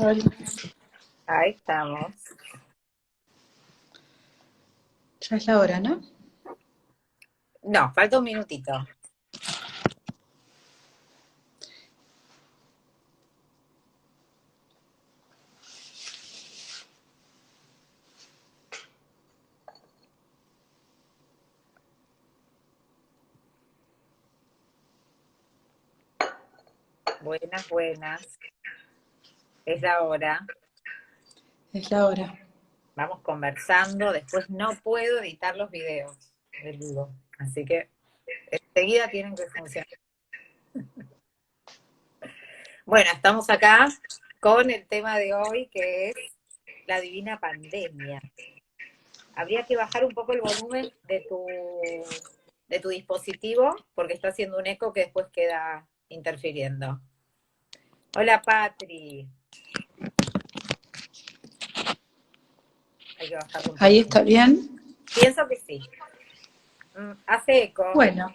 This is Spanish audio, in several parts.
Hola. Ahí estamos. Ya es la hora, ¿no? No, falta un minutito. Buenas, buenas. Es la hora. Es la hora. Vamos conversando. Después no puedo editar los videos del vivo. Así que enseguida tienen que funcionar. Bueno, estamos acá con el tema de hoy, que es la divina pandemia. Habría que bajar un poco el volumen de tu dispositivo, porque está haciendo un eco que después queda interfiriendo. Hola, Patri. Hay que bajarlo un Ahí poquito. está bien. Pienso que sí. Hace eco. Bueno,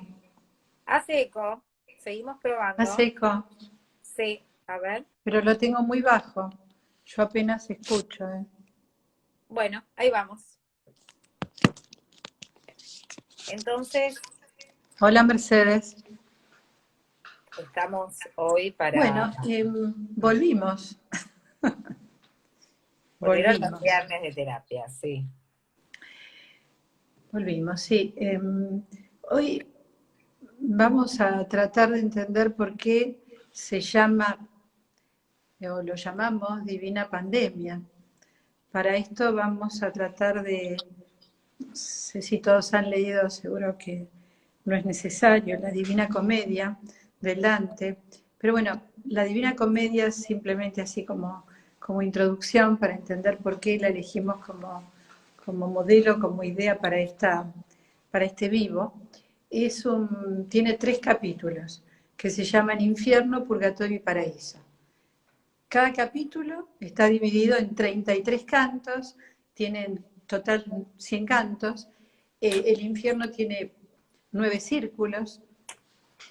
Hace eco. Seguimos hace probando. eco, Sí. A ver. pero lo tengo muy bajo. Yo apenas escucho. Bueno, ahí vamos. Entonces, Hola, Mercedes. estamos hoy para... Bueno, volvimos. Volvieron los Volvimos. viernes de terapia, sí. Volvimos, sí. Hoy vamos a tratar de entender por qué se llama, o lo llamamos, Divina Pandemia. Para esto vamos a tratar de, no sé si todos han leído, seguro que no es necesario, la Divina Comedia de Dante, pero bueno, la Divina Comedia es simplemente así como introducción para entender por qué la elegimos como modelo, como idea para este vivo. Tiene 3 capítulos que se llaman Infierno, Purgatorio y Paraíso. Cada capítulo está dividido en 33 cantos, tienen total 100 cantos. El infierno tiene 9 círculos,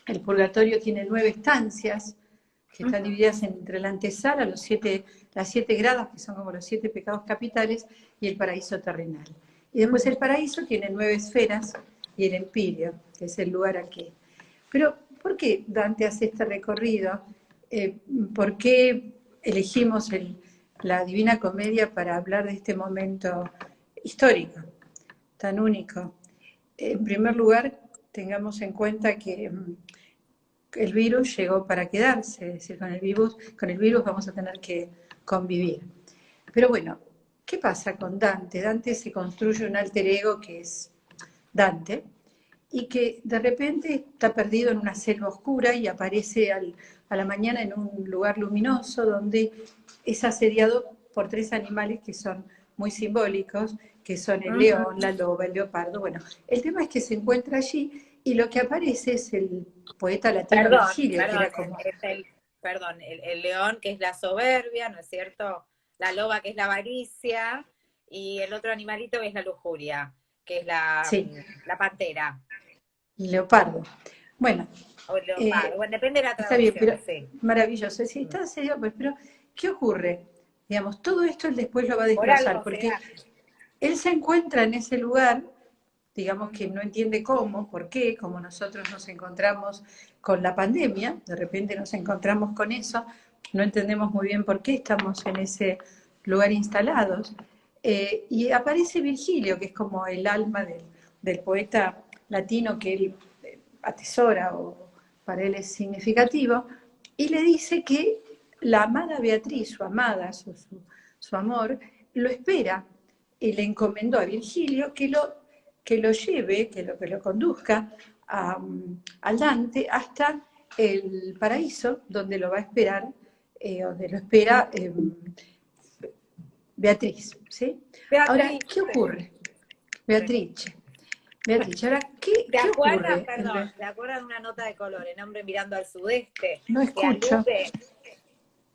el purgatorio tiene 9 estancias que están divididas entre la antesala, las 7 gradas, que son como los 7 pecados capitales, y el paraíso terrenal. Y después el paraíso tiene 9 esferas y el empirio, que es el lugar aquí. Pero, ¿por qué Dante hace este recorrido? ¿Por qué elegimos la Divina Comedia para hablar de este momento histórico, tan único? En primer lugar, tengamos en cuenta que el virus llegó para quedarse, es decir, con el virus vamos a tener que convivir. Pero bueno, ¿qué pasa con Dante? Dante se construye un alter ego que es Dante, y que de repente está perdido en una selva oscura y aparece a la mañana en un lugar luminoso donde es asediado por 3 animales que son muy simbólicos, que son el león, la loba, el leopardo. Bueno, el tema es que se encuentra allí y lo que aparece es el poeta latino Perdón, Virgilio, que perdón. era como... Perdón, el león que es la soberbia, ¿no es cierto? La loba que es la avaricia y el otro animalito que es la lujuria, que es Sí, la pantera leopardo. Bueno, o el leopardo. Bueno, depende de la está bien, traducción, pero sí. maravilloso. Si está serio, pues, pero ¿qué ocurre? Digamos, todo esto él después lo va a Por desglosar, algo porque será. él se encuentra en ese lugar, digamos que no entiende cómo, por qué, como nosotros nos encontramos con la pandemia, de repente nos encontramos con eso, no entendemos muy bien por qué estamos en ese lugar instalados. Y aparece Virgilio, que es como el alma del poeta latino que él atesora o para él es significativo, y le dice que la amada Beatriz, su amada, su amor, lo espera y le encomendó a Virgilio que lo lleve, que lo conduzca al Dante hasta el paraíso, donde lo va a esperar, donde lo espera Beatriz. ¿Sí? Ahora, Beatriz, ¿qué ocurre? Beatriz. Beatriz, ahora, ¿te qué acuerdan, ocurre? perdón, te acuerdan una nota de color en Hombre mirando al sudeste? No Que escucho. alude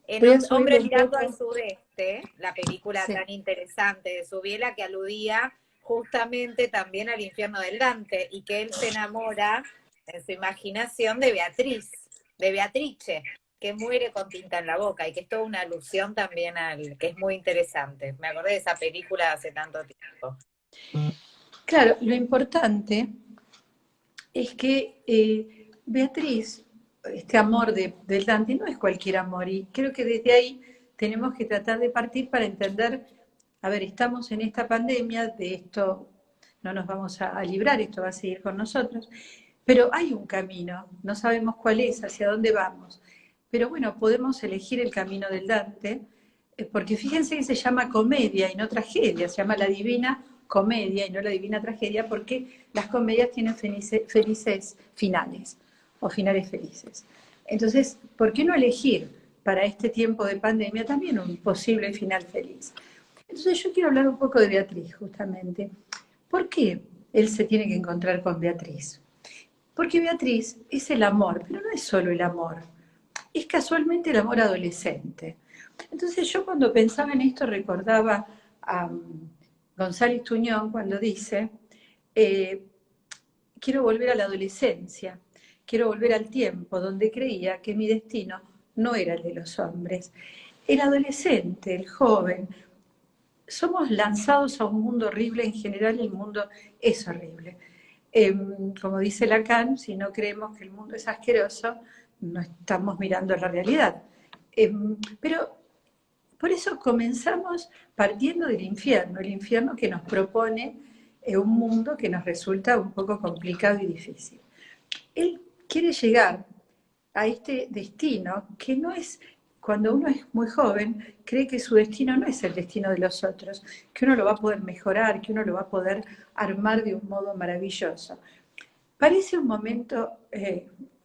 en Voy a Hombre subirle un mirando al poco. sudeste, la película Sí. tan interesante de Subiela que aludía justamente también al infierno del Dante y que él se enamora en su imaginación de Beatriz, de Beatrice, que muere con tinta en la boca, y que es toda una alusión también al, que es muy interesante. Me acordé de esa película hace tanto tiempo. Claro, lo importante es que Beatriz, este amor del Dante no es cualquier amor, y creo que desde ahí tenemos que tratar de partir para entender, a ver, estamos en esta pandemia, de esto no nos vamos a librar, esto va a seguir con nosotros, pero hay un camino, no sabemos cuál es, hacia dónde vamos, pero bueno, podemos elegir el camino del Dante, porque fíjense que se llama comedia y no tragedia, se llama la Divina Comedia y no la Divina Tragedia, porque las comedias tienen felices finales o finales felices. Entonces, ¿por qué no elegir para este tiempo de pandemia también un posible final feliz? Entonces yo quiero hablar un poco de Beatriz, justamente. ¿Por qué él se tiene que encontrar con Beatriz? Porque Beatriz es el amor, pero no es solo el amor, es casualmente el amor adolescente. Entonces yo cuando pensaba en esto recordaba a González Tuñón cuando dice, eh, quiero volver a la adolescencia, quiero volver al tiempo donde creía que mi destino no era el de los hombres. El adolescente, el joven, somos lanzados a un mundo horrible, en general el mundo es horrible. Como dice Lacan, si no creemos que el mundo es asqueroso, no estamos mirando la realidad. Pero por eso comenzamos partiendo del infierno, el infierno que nos propone un mundo que nos resulta un poco complicado y difícil. Él quiere llegar a este destino que no es, cuando uno es muy joven, cree que su destino no es el destino de los otros, que uno lo va a poder mejorar, que uno lo va a poder armar de un modo maravilloso. Parece un momento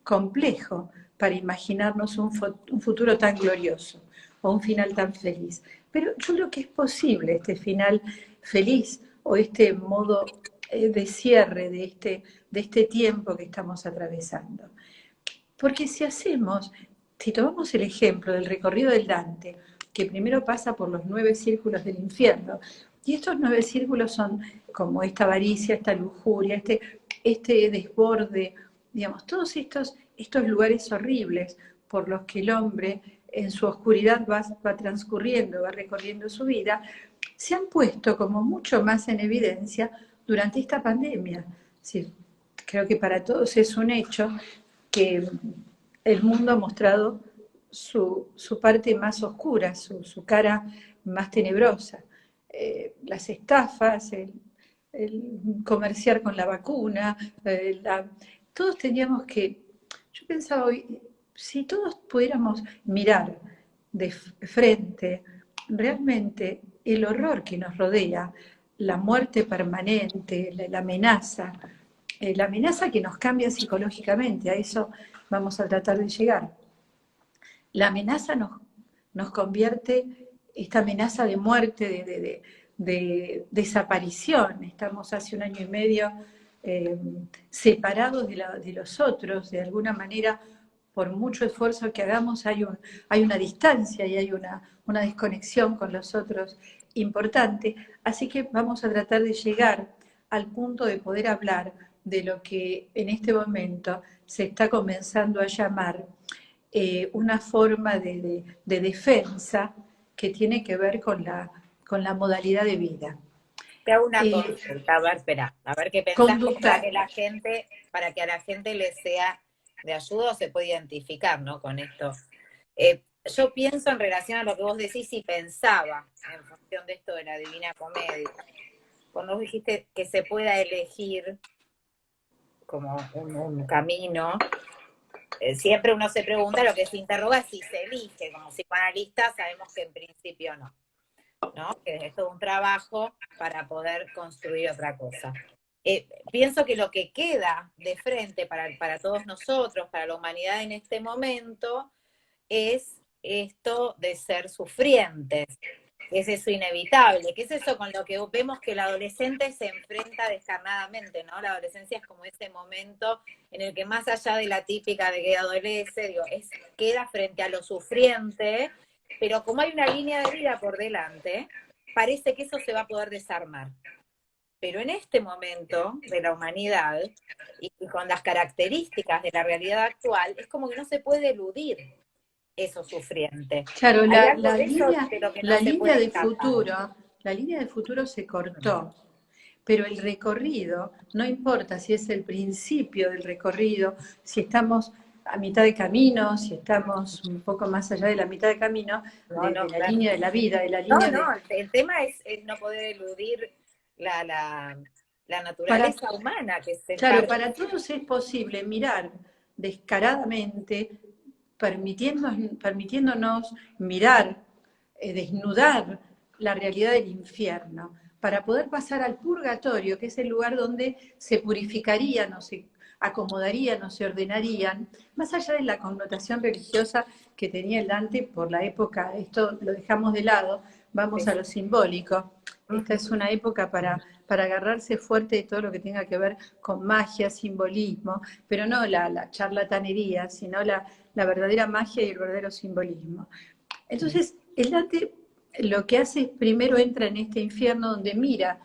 complejo para imaginarnos un futuro tan glorioso o un final tan feliz, pero yo creo que es posible este final feliz o este modo de cierre de este tiempo que estamos atravesando. Porque si tomamos el ejemplo del recorrido del Dante, que primero pasa por los 9 círculos del infierno, y estos 9 círculos son como esta avaricia, esta lujuria, este desborde, digamos, todos estos lugares horribles por los que el hombre en su oscuridad va transcurriendo, va recorriendo su vida, se han puesto como mucho más en evidencia durante esta pandemia. Sí, creo que para todos es un hecho que el mundo ha mostrado su parte más oscura, su cara más tenebrosa. Las estafas, el comerciar con la vacuna, todos teníamos que, yo pensaba hoy, si todos pudiéramos mirar de frente realmente el horror que nos rodea, la muerte permanente, la amenaza que nos cambia psicológicamente, a eso vamos a tratar de llegar. La amenaza nos convierte, esta amenaza de muerte, de desaparición, estamos hace 1 año y medio separados de los otros, de alguna manera, por mucho esfuerzo que hagamos, hay una distancia y hay una desconexión con los otros importante, así que vamos a tratar de llegar al punto de poder hablar de lo que en este momento se está comenzando a llamar una forma de defensa que tiene que ver con la modalidad de vida. Te hago una consulta, a ver, espera, a ver qué pensás Conducta. para que a la gente le sea de ayuda o se pueda identificar, ¿no? Con esto. Yo pienso en relación a lo que vos decís y pensaba en función de esto de la Divina Comedia. Cuando vos dijiste que se pueda elegir como un camino, siempre uno se pregunta, lo que se interroga es si se elige. Como psicoanalista sabemos que en principio no, ¿no? Que es todo un trabajo para poder construir otra cosa. Pienso que lo que queda de frente para todos nosotros, para la humanidad en este momento, es esto de ser sufrientes, que es eso inevitable, que es eso con lo que vemos que el adolescente se enfrenta descarnadamente, ¿no? La adolescencia es como ese momento en el que más allá de la típica de que adolece, digo, queda frente a lo sufriente, pero como hay una línea de vida por delante, parece que eso se va a poder desarmar. Pero en este momento de la humanidad, y con las características de la realidad actual, es como que no se puede eludir eso sufriente. Claro, Hay algo de eso de lo que no la se línea puede de escapar. futuro, la línea de futuro se cortó, pero el recorrido, no importa si es el principio del recorrido, si estamos a mitad de camino, si estamos un poco más allá de la mitad de camino, No, de no, la claro. línea de la vida, de la No, línea de... no, el tema es no poder eludir la, la, la Para, naturaleza humana que se claro, parte. para todos es posible mirar descaradamente, permitiéndonos mirar, desnudar la realidad del infierno, para poder pasar al purgatorio, que es el lugar donde se purificarían o se acomodarían o se ordenarían, más allá de la connotación religiosa que tenía el Dante por la época, esto lo dejamos de lado, vamos a lo simbólico. Esta es una época para agarrarse fuerte de todo lo que tenga que ver con magia, simbolismo, pero no la charlatanería, sino la verdadera magia y el verdadero simbolismo. Entonces, el Dante lo que hace es primero entra en este infierno donde mira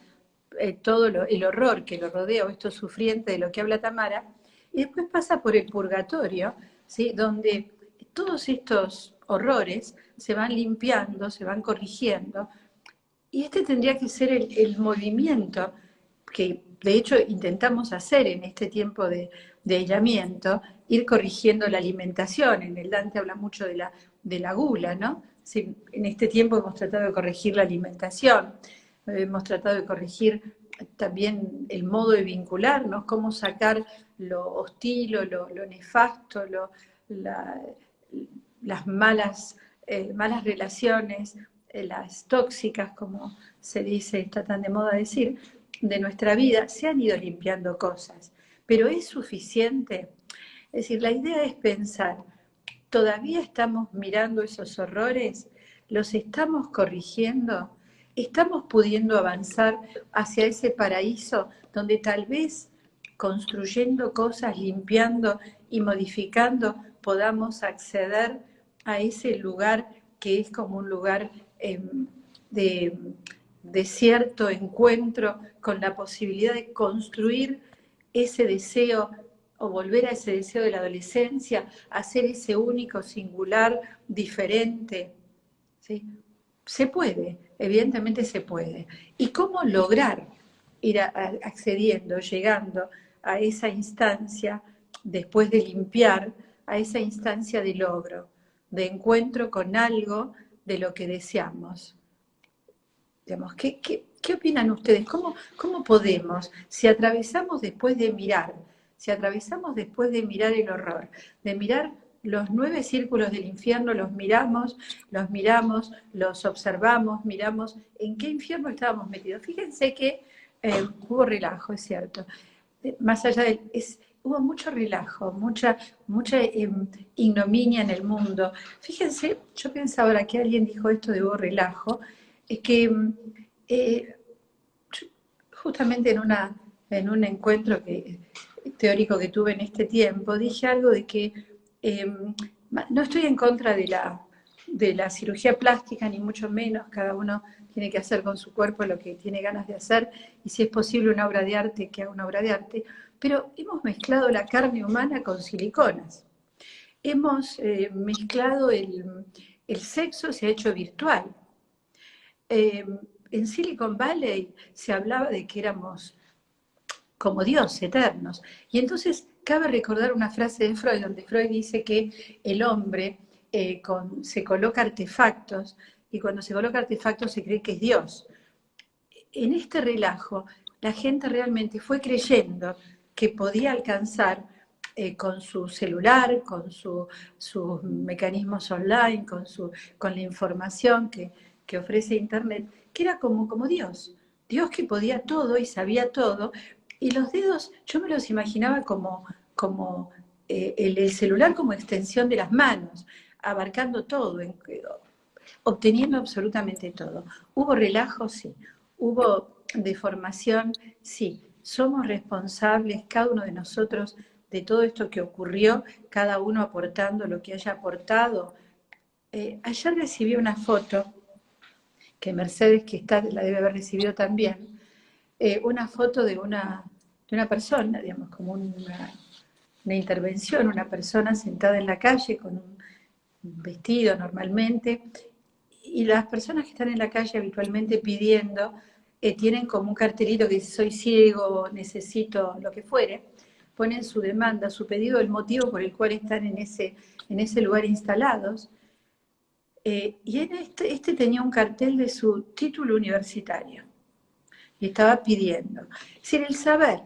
todo el horror que lo rodea o esto sufriente de lo que habla Tamara, y después pasa por el purgatorio, ¿sí? Donde todos estos horrores se van limpiando, se van corrigiendo, y este tendría que ser el movimiento que de hecho intentamos hacer en este tiempo de aislamiento, ir corrigiendo la alimentación. En el Dante habla mucho de la gula, ¿no? Sí, en este tiempo hemos tratado de corregir la alimentación, hemos tratado de corregir también el modo de vincularnos, cómo sacar lo hostil, lo nefasto, la, las malas relaciones, las tóxicas, como se dice, está tan de moda decir, de nuestra vida. Se han ido limpiando cosas, pero ¿es suficiente? Es decir, la idea es pensar, ¿todavía estamos mirando esos horrores? ¿Los estamos corrigiendo? ¿Estamos pudiendo avanzar hacia ese paraíso donde tal vez construyendo cosas, limpiando y modificando, podamos acceder a ese lugar que es como un lugar de, de cierto encuentro con la posibilidad de construir ese deseo o volver a ese deseo de la adolescencia, hacer ese único, singular, diferente? ¿Sí? Se puede, evidentemente se puede. ¿Y cómo lograr ir accediendo, llegando a esa instancia, después de limpiar, a esa instancia de logro, de encuentro con algo de lo que deseamos? Digamos, ¿qué opinan ustedes? ¿Cómo podemos, si atravesamos después de mirar, si atravesamos después de mirar el horror, de mirar los 9 círculos del infierno, los miramos, los observamos, miramos en qué infierno estábamos metidos? Fíjense que hubo relajo, es cierto. Más allá de... hubo mucho relajo, mucha ignominia en el mundo. Fíjense, yo pensaba ahora que alguien dijo esto de hubo relajo, es que eh, justamente en un encuentro teórico que tuve en este tiempo, dije algo de que no estoy en contra de la cirugía plástica, ni mucho menos, cada uno tiene que hacer con su cuerpo lo que tiene ganas de hacer, y si es posible una obra de arte, que haga una obra de arte, pero hemos mezclado la carne humana con siliconas. Hemos mezclado el sexo, se ha hecho virtual. En Silicon Valley se hablaba de que éramos como Dios, eternos. Y entonces cabe recordar una frase de Freud, donde Freud dice que el hombre se coloca artefactos, y cuando se coloca artefactos se cree que es Dios. En este relajo, la gente realmente fue creyendo que podía alcanzar con su celular, con sus mecanismos online, con la información que ofrece Internet, que era como Dios. Dios que podía todo y sabía todo. Y los dedos, yo me los imaginaba como el celular como extensión de las manos, abarcando todo, obteniendo absolutamente todo. ¿Hubo relajo? Sí. ¿Hubo deformación? Sí. ¿Somos responsables, cada uno de nosotros, de todo esto que ocurrió, cada uno aportando lo que haya aportado? Ayer recibí una foto, que Mercedes, que está, la debe haber recibido también, una foto de una persona, digamos, como una intervención, una persona sentada en la calle con vestido normalmente, y las personas que están en la calle habitualmente pidiendo, tienen como un cartelito que dice soy ciego, necesito lo que fuere, ponen su demanda, su pedido, el motivo por el cual están en ese lugar instalados, y en este tenía un cartel de su título universitario, y estaba pidiendo. Es decir, el saber,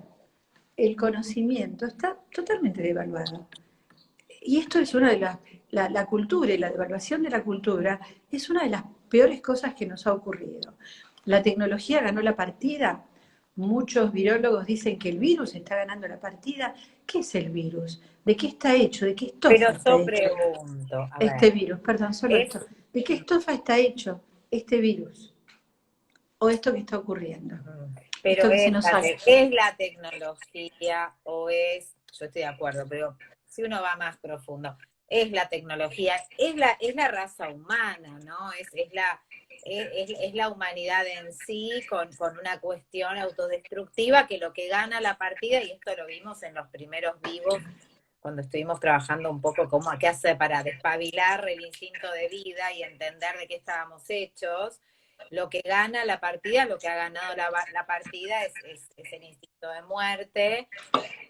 el conocimiento está totalmente devaluado. Y esto es una de la cultura y la devaluación de la cultura es una de las peores cosas que nos ha ocurrido. La tecnología ganó la partida. Muchos virólogos dicen que el virus está ganando la partida. ¿Qué es el virus? ¿De qué está hecho? ¿De qué estofa Pero está yo hecho pregunto, a este ver, virus? Perdón, solo es, esto. ¿De qué estofa está hecho este virus? ¿O esto que está ocurriendo? pero Esto que se nos sale. es la tecnología o es, yo estoy de acuerdo, pero si uno va más profundo, es la tecnología, es la raza humana, ¿no? Es la humanidad en sí con una cuestión autodestructiva que lo que gana la partida, y esto lo vimos en los primeros vivos, cuando estuvimos trabajando un poco cómo qué hacer para despabilar el instinto de vida y entender de qué estábamos hechos, lo que gana la partida, lo que ha ganado la partida es el instinto de muerte.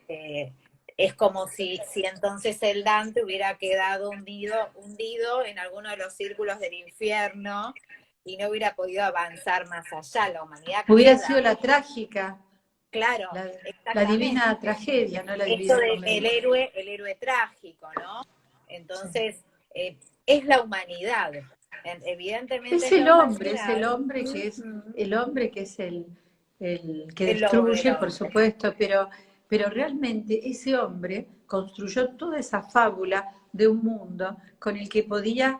eh, es como si entonces el Dante hubiera quedado hundido en alguno de los círculos del infierno y no hubiera podido avanzar más allá. La humanidad Hubiera queda, sido la trágica, claro, la exactamente. divina tragedia, no la Esto divina del comedia. el héroe trágico, ¿no? Sí. Entonces, es la humanidad. Evidentemente Es es la el humanidad. hombre que es Ujú. el hombre que es el que El lobo del destruye, por hombre. supuesto, pero realmente ese hombre construyó toda esa fábula de un mundo con el que podía,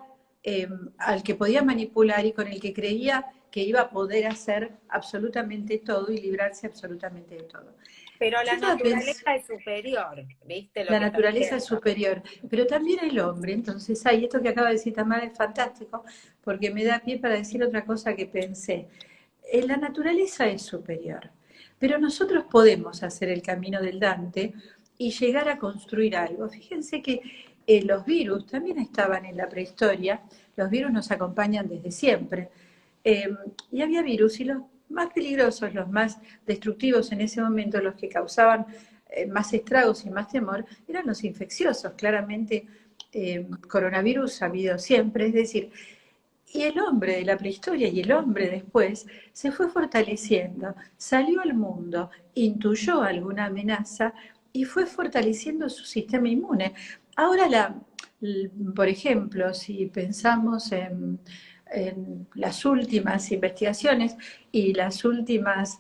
al que podía manipular y con el que creía que iba a poder hacer absolutamente todo y librarse absolutamente de todo. Pero Yo la estaba pensando, naturaleza es superior, ¿viste lo la que está naturaleza es diciendo? superior, pero también el hombre. Entonces, ahí esto que acaba de decir Tamara es fantástico, porque me da pie para decir otra cosa que pensé. La naturaleza es superior, pero nosotros podemos hacer el camino del Dante y llegar a construir algo. Fíjense que los virus también estaban en la prehistoria, los virus nos acompañan desde siempre. Eh, y había virus y los más peligrosos, los más destructivos en ese momento, los que causaban más estragos y más temor, eran los infecciosos. Claramente, coronavirus ha habido siempre, es decir, y el hombre de la prehistoria y el hombre después se fue fortaleciendo, salió al mundo, intuyó alguna amenaza y fue fortaleciendo su sistema inmune. Ahora, por ejemplo, si pensamos en las últimas investigaciones y las últimas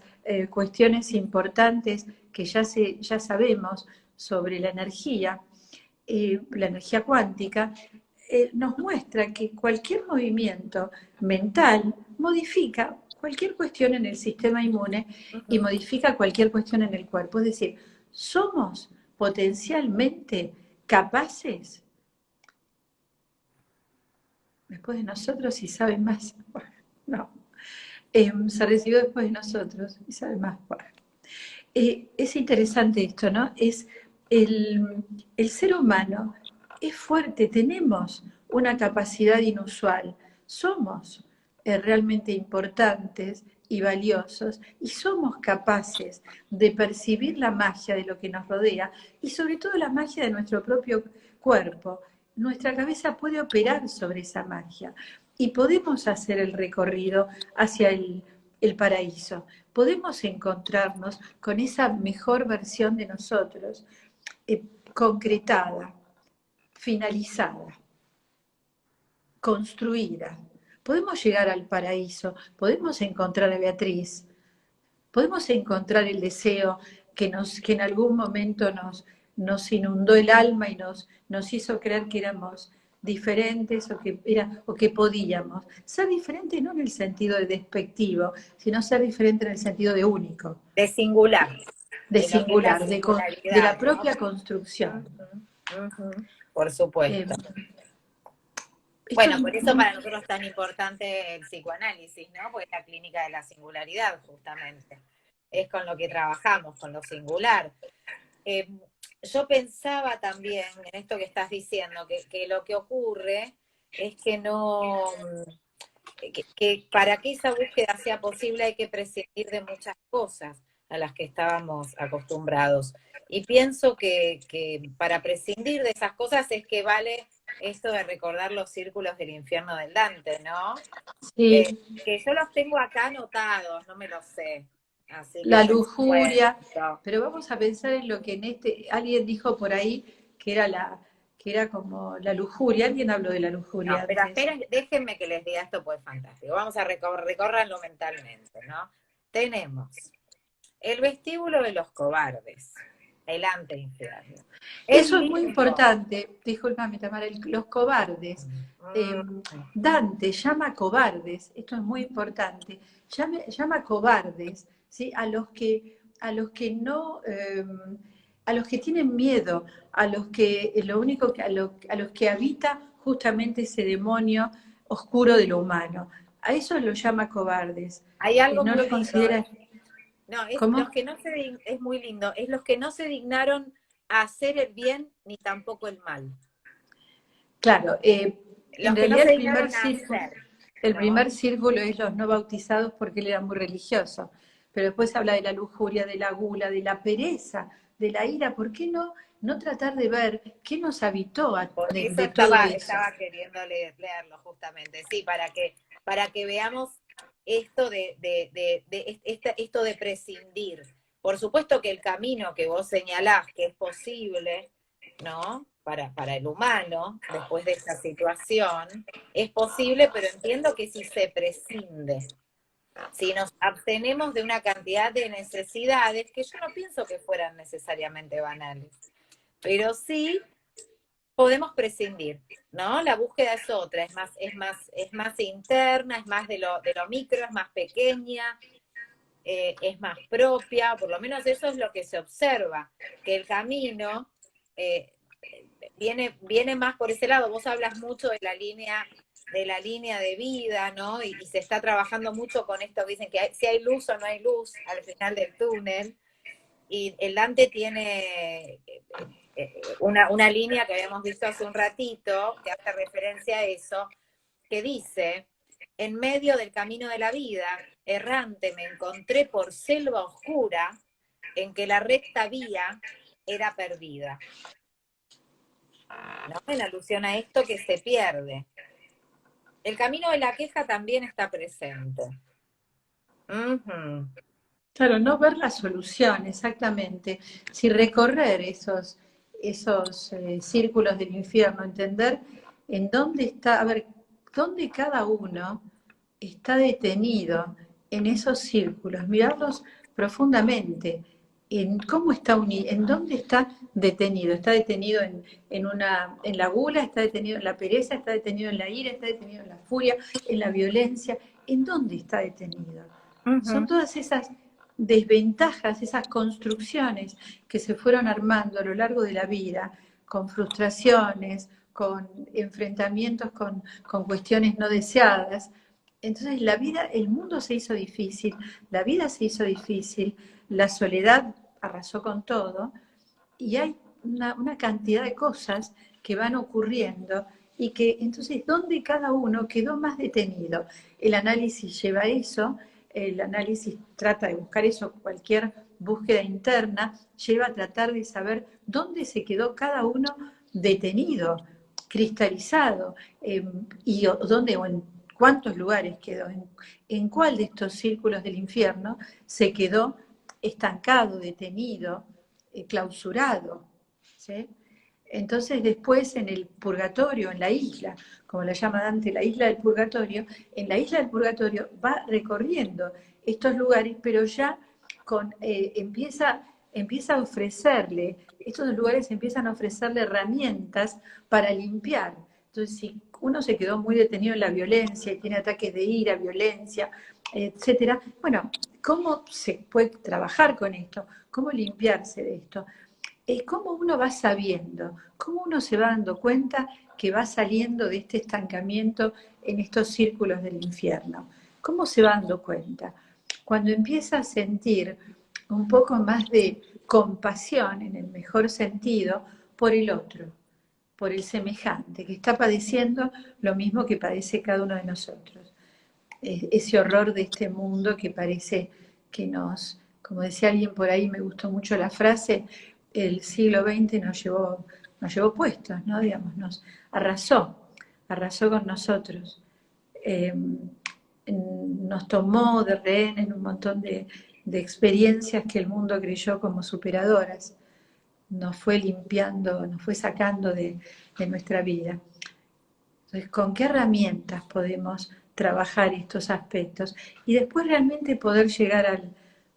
cuestiones importantes que ya sabemos sobre la energía cuántica, nos muestra que cualquier movimiento mental modifica cualquier cuestión en el sistema inmune y Ujú. modifica cualquier cuestión en el cuerpo. Es decir, somos potencialmente capaces, después de nosotros y saben más. Bueno, no, se recibió después de nosotros y sabe más. Bueno, es interesante esto, ¿no? Es el ser humano es fuerte, tenemos una capacidad inusual, somos realmente importantes y valiosos y somos capaces de percibir la magia de lo que nos rodea y sobre todo la magia de nuestro propio cuerpo. Nuestra cabeza puede operar sobre esa magia y podemos hacer el recorrido hacia el paraíso. Podemos encontrarnos con esa mejor versión de nosotros, concretada, finalizada, construida. Podemos llegar al paraíso, podemos encontrar a Beatriz, podemos encontrar el deseo que en algún momento nos inundó el alma y nos hizo creer que éramos diferentes o que podíamos. Ser diferente no en el sentido de despectivo, sino ser diferente en el sentido de único, De singular, de de lo que es la singular, de la singularidad, ¿no? propia construcción. Ujú, ujú. Por Eh, supuesto. esto Bueno, es por eso para nosotros es tan importante el psicoanálisis, ¿no? Porque es la clínica de la singularidad, justamente. Es con lo que trabajamos, con lo singular. Eh, yo pensaba también en esto que estás diciendo, que lo que ocurre es que no, que para que esa búsqueda sea posible hay que prescindir de muchas cosas a las que estábamos acostumbrados. Y pienso que para prescindir de esas cosas es que vale esto de recordar los círculos del infierno del Dante, ¿no? Sí, Que yo los tengo acá anotados, no me los sé. Así que la yo te lujuria, cuento. pero vamos a pensar en lo que en alguien dijo por ahí que era que era como la lujuria, alguien habló de la No, lujuria pero antes. esperen, déjenme que les diga esto, pues fantástico. Vamos a recorrerlo mentalmente, ¿no? Tenemos el vestíbulo de los cobardes, el anteinfierno. Es Eso es muy lindo. importante, discúlpame Tamara, los cobardes. Eh, Dante llama cobardes, esto es muy importante, llama cobardes, ¿sí? A los que no, a los que tienen miedo, a los que lo único que, a los que habita justamente ese demonio oscuro de lo humano. A eso lo llama cobardes. Hay algo No muy lo lindo. considera. No, es los ¿Cómo? que no es muy lindo, es los que no se dignaron a hacer el bien ni tampoco el mal. Claro, en Los que no realidad se dignaron a hacer, el ¿no? primer círculo es los no bautizados porque él era muy religioso, pero después habla de la lujuria, de la gula, de la pereza, de la ira. ¿Por qué no tratar de ver qué nos habitó Por eso de todo eso? estaba queriendo leerlo justamente, sí, para que veamos esto esto de prescindir. Por supuesto que el camino que vos señalás que es posible, ¿no? Para el humano, después de esta situación, es posible, pero entiendo que si se prescinde, si nos abstenemos de una cantidad de necesidades que yo no pienso que fueran necesariamente banales, pero sí podemos prescindir, ¿no? La búsqueda es otra, es más interna, es más de lo micro, es más pequeña, es más propia, por lo menos eso es lo que se observa, que el camino eh, viene más por ese lado. Vos hablas mucho de la línea de vida, ¿no? Y se está trabajando mucho con esto que dicen que si hay luz o no hay luz al final del túnel. Y el Dante tiene una línea que habíamos visto hace un ratito, que hace referencia a eso, que dice, en medio del camino de la vida, errante me encontré por selva oscura en que la recta vía era perdida, ¿no? En alusión a esto que se pierde. El camino de la queja también está presente. Uh-huh. Claro, no ver la solución, exactamente. Si recorrer esos círculos del infierno, entender en dónde está, a ver, dónde cada uno está detenido en esos círculos, mirarlos profundamente, en cómo está unido, en dónde está detenido en la gula, está detenido en la pereza, está detenido en la ira, está detenido en la furia, en la violencia, ¿en dónde está detenido? Son Uh-huh. todas esas desventajas, esas construcciones que se fueron armando a lo largo de la vida, con frustraciones, con enfrentamientos con cuestiones no deseadas. Entonces la vida, el mundo se hizo difícil, la vida se hizo difícil, la soledad arrasó con todo y hay una cantidad de cosas que van ocurriendo y que entonces, ¿dónde cada uno quedó más detenido? El análisis lleva a eso, el análisis trata de buscar eso, cualquier búsqueda interna lleva a tratar de saber dónde se quedó cada uno detenido, cristalizado, y dónde o en cuántos lugares quedó, en cuál de estos círculos del infierno se quedó estancado, detenido, clausurado. ¿Sí? Entonces después en el purgatorio, en la isla, como la llama Dante, la isla del purgatorio, en la isla del purgatorio va recorriendo estos lugares, pero ya empieza a ofrecerle, estos lugares empiezan a ofrecerle herramientas para limpiar. Entonces, si uno se quedó muy detenido en la violencia y tiene ataques de ira, violencia, etcétera, bueno, ¿cómo se puede trabajar con esto? ¿Cómo limpiarse de esto? ¿Cómo uno va sabiendo? ¿Cómo uno se va dando cuenta que va saliendo de este estancamiento en estos círculos del infierno? ¿Cómo se va dando cuenta? Cuando empieza a sentir un poco más de compasión, en el mejor sentido, por el otro, por el semejante, que está padeciendo lo mismo que padece cada uno de nosotros. Ese horror de este mundo que parece que nos, como decía alguien por ahí, me gustó mucho la frase, el siglo XX nos llevó puestos, ¿no? Digamos, nos arrasó con nosotros. Nos tomó de rehén en un montón de experiencias que el mundo creyó como superadoras. Nos fue limpiando, nos fue sacando de nuestra vida. Entonces, ¿con qué herramientas podemos trabajar estos aspectos? Y después realmente poder llegar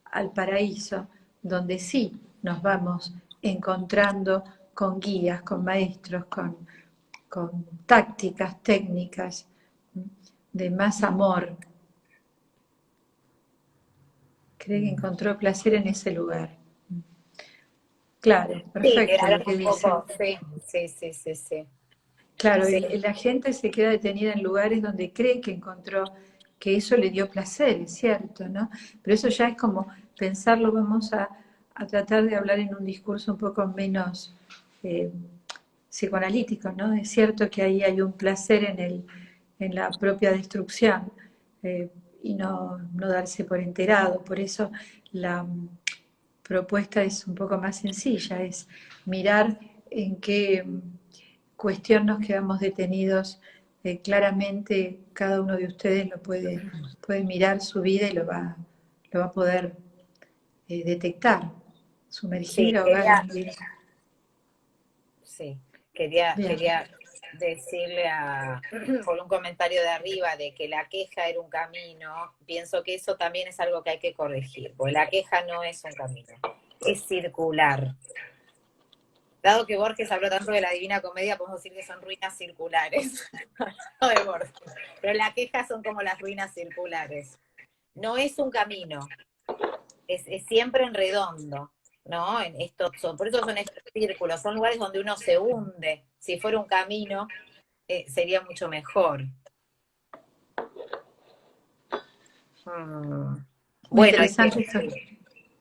al paraíso, donde sí nos vamos encontrando con guías, con maestros, con tácticas, técnicas de más amor. Cree que encontró placer en ese lugar. Claro, Sí, perfecto quedaron lo que un dice. poco, sí. Claro, Sí, la gente se queda detenida en lugares donde cree que encontró, que eso le dio placer, es cierto, ¿no? Pero eso ya es como pensarlo, vamos a tratar de hablar en un discurso un poco menos psicoanalítico, ¿no? Es cierto que ahí hay un placer en la propia destrucción y no darse por enterado. Por eso la propuesta es un poco más sencilla, es mirar en qué cuestión nos quedamos detenidos. Claramente cada uno de ustedes puede mirar su vida y lo va a poder detectar, sí, sumergir, ahogar, hundir. sí, Bien, quería decirle por un comentario de arriba de que la queja era un camino, pienso que eso también es algo que hay que corregir, porque la queja no es un camino, es circular. Dado que Borges habló tanto de la Divina Comedia, podemos decir que son ruinas circulares, no de Borges, pero la queja son como las ruinas circulares. No es un camino, es siempre en redondo, ¿no? Por eso son estos círculos, son lugares donde uno se hunde. Si fuera un camino, sería mucho mejor. Mm. muy Bueno, hay que... interesante esto.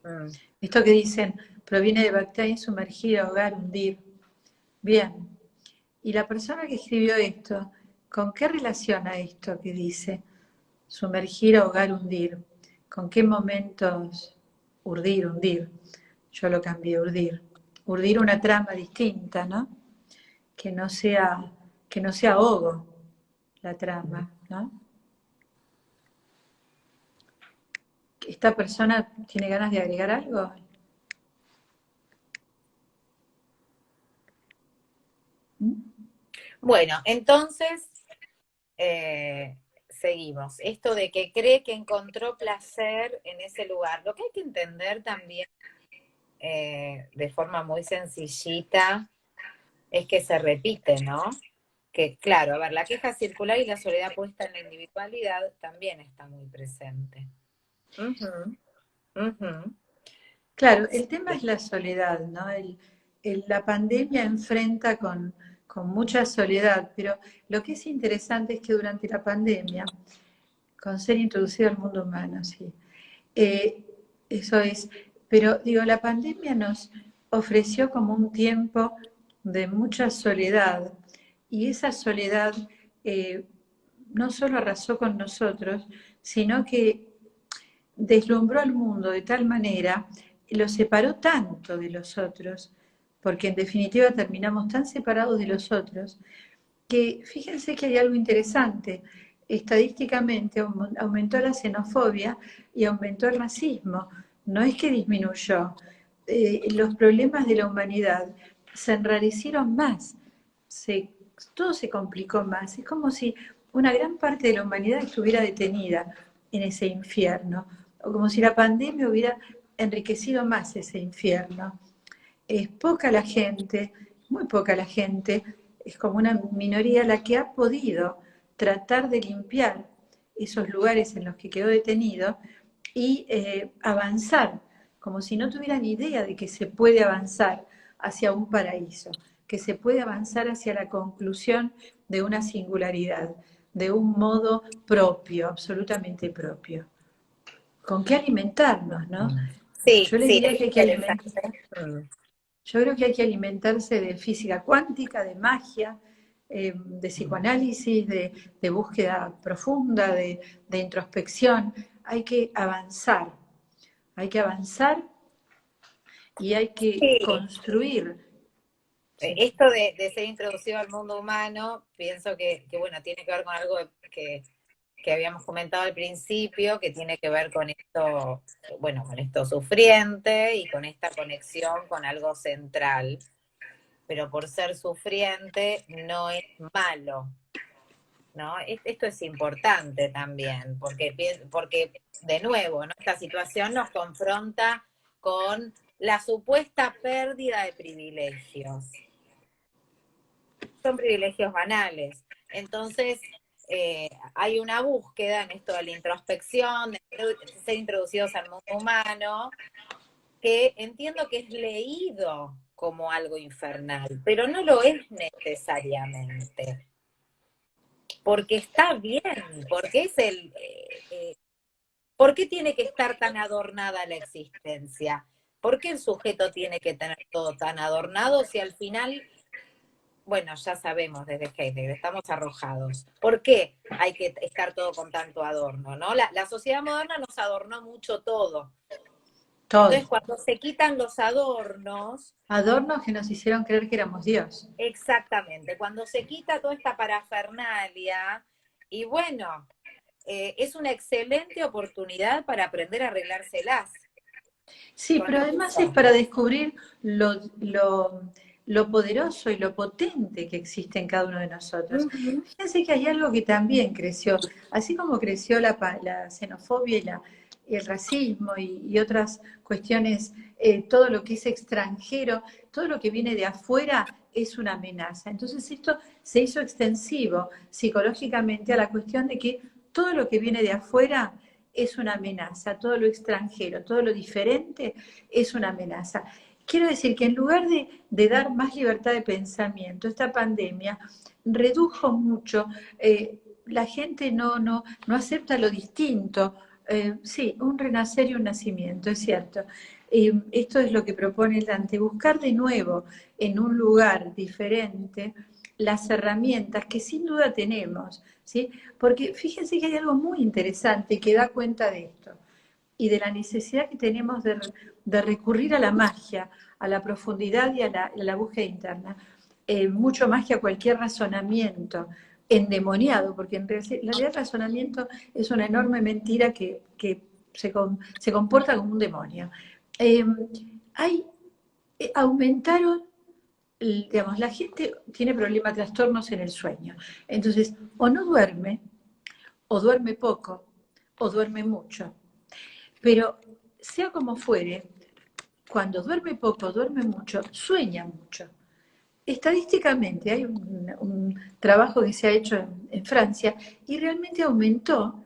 Mm. Esto que dicen proviene de Bakhtin, sumergir, ahogar, hundir. Bien. Y la persona que escribió esto, ¿con qué relaciona esto que dice? Sumergir, ahogar, hundir. ¿Con qué momentos urdir, hundir? Yo lo cambié, urdir. Urdir una trama distinta, ¿no? Que no sea, ahogo la trama, ¿no? ¿Esta persona tiene ganas de agregar algo? ¿Mm? Bueno, entonces, seguimos. Esto de que cree que encontró placer en ese lugar. Lo que hay que entender también, de forma muy sencillita, es que se repite, ¿no? Que claro, a ver, la queja circular y la soledad puesta en la individualidad también está muy presente. Ujú, ujú. Claro, el tema es la soledad, ¿no? La pandemia enfrenta con mucha soledad, pero lo que es interesante es que durante la pandemia, con ser introducido al mundo humano, sí, eh, eso es, pero digo, la pandemia nos ofreció como un tiempo de mucha soledad y esa soledad eh, no solo arrasó con nosotros, sino que deslumbró al mundo de tal manera, lo separó tanto de los otros, porque en definitiva terminamos tan separados de los otros, que fíjense que hay algo interesante. Estadísticamente aumentó la xenofobia y aumentó el racismo. No es que disminuyó. Los problemas de la humanidad se enrarecieron más, todo se complicó más. Es como si una gran parte de la humanidad estuviera detenida en ese infierno, o como si la pandemia hubiera enriquecido más ese infierno. Es poca la gente, muy poca la gente, es como una minoría la que ha podido tratar de limpiar esos lugares en los que quedó detenido y avanzar, como si no tuvieran idea de que se puede avanzar hacia un paraíso, que se puede avanzar hacia la conclusión de una singularidad, de un modo propio, absolutamente propio. ¿Con qué alimentarnos, no? Sí, Yo les sí, diría es que hay que alimentar. interesante. Mm. Yo creo que hay que alimentarse de física cuántica, de magia, de psicoanálisis, de búsqueda profunda, de introspección. Hay que avanzar y hay que Sí, construir. Sí. esto de ser introducido al mundo humano, pienso que, bueno, tiene que ver con algo que habíamos comentado al principio, que tiene que ver con esto, bueno, con esto sufriente y con esta conexión con algo central, pero por ser sufriente no es malo, ¿no? Esto es importante también, porque de nuevo, ¿no? Esta situación nos confronta con la supuesta pérdida de privilegios. Son privilegios banales. Entonces, hay una búsqueda en esto de la introspección, de ser introducidos al mundo humano, que entiendo que es leído como algo infernal, pero no lo es necesariamente, porque está bien, porque es ¿por qué tiene que estar tan adornada la existencia? ¿Por qué el sujeto tiene que tener todo tan adornado si al final, bueno, ya sabemos desde Heidegger, estamos arrojados? ¿Por qué hay que estar todo con tanto adorno? ¿No? La sociedad moderna nos adornó mucho todo. Todo. Entonces, cuando se quitan los adornos, Adornos que nos hicieron creer que éramos Dios. exactamente, cuando se quita toda esta parafernalia, y bueno, es una excelente oportunidad para aprender a arreglárselas Sí, con pero además es eso. para descubrir lo poderoso y lo potente que existe en cada uno de nosotros. Ujú. Fíjense que hay algo que también creció, así como creció la xenofobia y el racismo y otras cuestiones, todo lo que es extranjero, todo lo que viene de afuera es una amenaza. Entonces esto se hizo extensivo psicológicamente a la cuestión de que todo lo que viene de afuera es una amenaza, todo lo extranjero, todo lo diferente es una amenaza. Quiero decir que en lugar dar más libertad de pensamiento, esta pandemia redujo mucho, la gente no acepta lo distinto. Sí, un renacer y un nacimiento, es cierto. Esto es lo que propone Dante, buscar de nuevo en un lugar diferente las herramientas que sin duda tenemos, ¿sí? Porque fíjense que hay algo muy interesante que da cuenta de esto y de la necesidad que tenemos de recurrir a la magia, a la profundidad y a la búsqueda interna, mucho más que a cualquier razonamiento endemoniado, porque en realidad el razonamiento es una enorme mentira que se comporta como un demonio. Eh, hay, aumentaron, digamos, la gente tiene problemas, trastornos en el sueño. Entonces, o no duerme, o duerme poco, o duerme mucho. Pero sea como fuere, cuando duerme poco, duerme mucho, sueña mucho. Estadísticamente hay un trabajo que se ha hecho en Francia y realmente aumentaron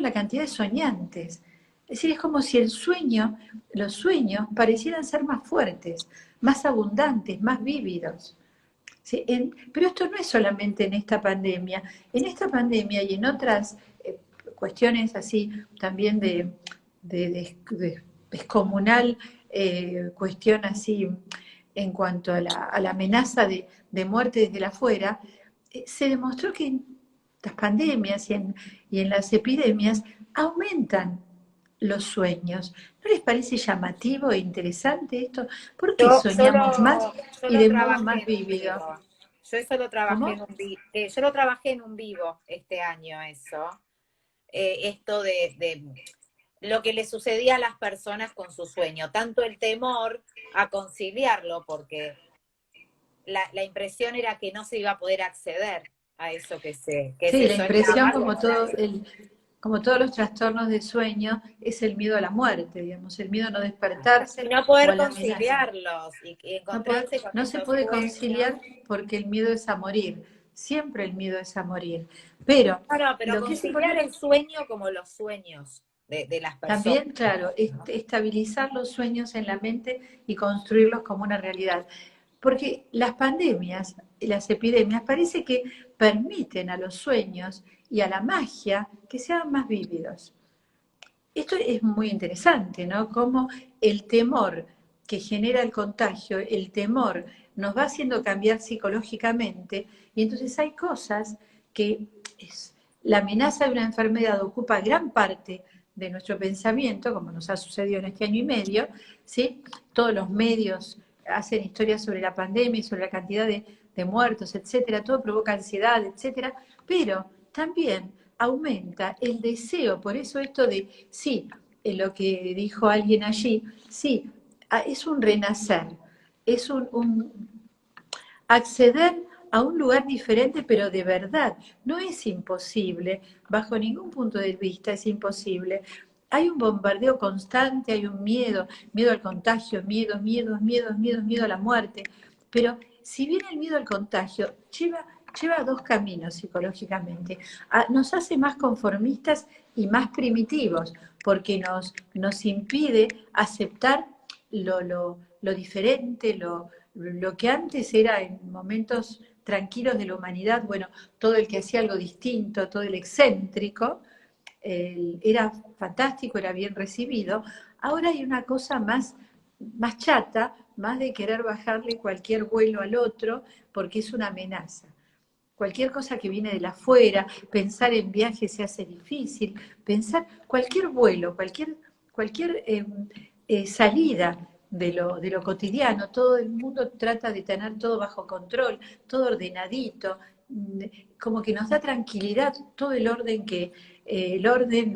la cantidad de soñantes. Es decir, es como si los sueños parecieran ser más fuertes, más abundantes, más vívidos. ¿Sí? Pero esto no es solamente en esta pandemia. En esta pandemia y en otras cuestiones así también de descomunal cuestión así en cuanto a la amenaza de muerte desde la afuera, se demostró que en las pandemias y en las epidemias aumentan los sueños. ¿No les parece llamativo e interesante esto? ¿Por qué Yo soñamos más y lo de modo trabajé más en un vívido? vivo. Yo eso lo trabajé ¿Cómo? en un vivo. Yo lo trabajé en un vivo este año, eso. Esto de lo que le sucedía a las personas con su sueño. Tanto el temor a conciliarlo, porque la impresión era que no se iba a poder acceder a eso que Sí, se la impresión, soñaba. como todos los trastornos de sueño, es el miedo a la muerte, digamos, el miedo a no Y despertarse no o a poder la amenaza. conciliarlos y No, puede- encontrarse con no se estos puede sueños. conciliar porque el miedo es a morir, siempre el miedo es a morir. Pero No, no, pero lo que es conciliar importante el sueño como los sueños de las personas, también, claro, estabilizar los sueños en la mente y construirlos como una realidad. Porque las pandemias y las epidemias parece que permiten a los sueños y a la magia que sean más vívidos. Esto es muy interesante, ¿no? Como el temor que genera el contagio, el temor, nos va haciendo cambiar psicológicamente, y entonces hay cosas que la amenaza de una enfermedad ocupa gran parte de nuestro pensamiento, como nos ha sucedido en este año y medio, ¿sí? Todos los medios hacen historias sobre la pandemia y sobre la cantidad de muertos, etcétera, todo provoca ansiedad, etcétera, pero también aumenta el deseo, por eso esto de, sí, lo que dijo alguien allí, sí, es un renacer, es un acceder a un lugar diferente, pero de verdad, no es imposible, bajo ningún punto de vista es imposible. Hay un bombardeo constante, hay un miedo, miedo al contagio, miedo a la muerte, pero si bien el miedo al contagio lleva dos caminos psicológicamente, nos hace más conformistas y más primitivos, porque nos impide aceptar lo diferente, lo que antes era en momentos tranquilos de la humanidad, bueno, todo el que hacía algo distinto, todo el excéntrico, era fantástico, era bien recibido. Ahora hay una cosa más chata, más de querer bajarle cualquier vuelo al otro, porque es una amenaza. Cualquier cosa que viene de la afuera, pensar en viajes se hace difícil, pensar cualquier vuelo, cualquier salida de lo cotidiano, todo el mundo trata de tener todo bajo control, todo ordenadito, como que nos da tranquilidad todo el orden el orden,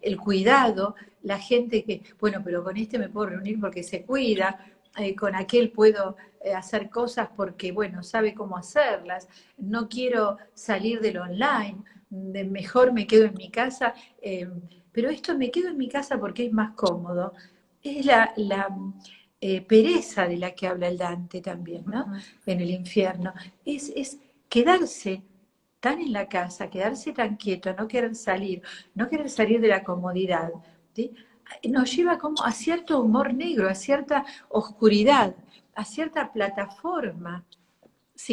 el cuidado, la gente que, bueno, pero con este me puedo reunir porque se cuida, con aquel puedo hacer cosas porque, bueno, sabe cómo hacerlas, no quiero salir del online, mejor me quedo en mi casa, pero esto me quedo en mi casa porque es más cómodo. Es la pereza de la que habla el Dante también, ¿no? En el infierno. Es quedarse tan en la casa, quedarse tan quieto, no querer salir de la comodidad, ¿sí? Nos lleva como a cierto humor negro, a cierta oscuridad, a cierta plataforma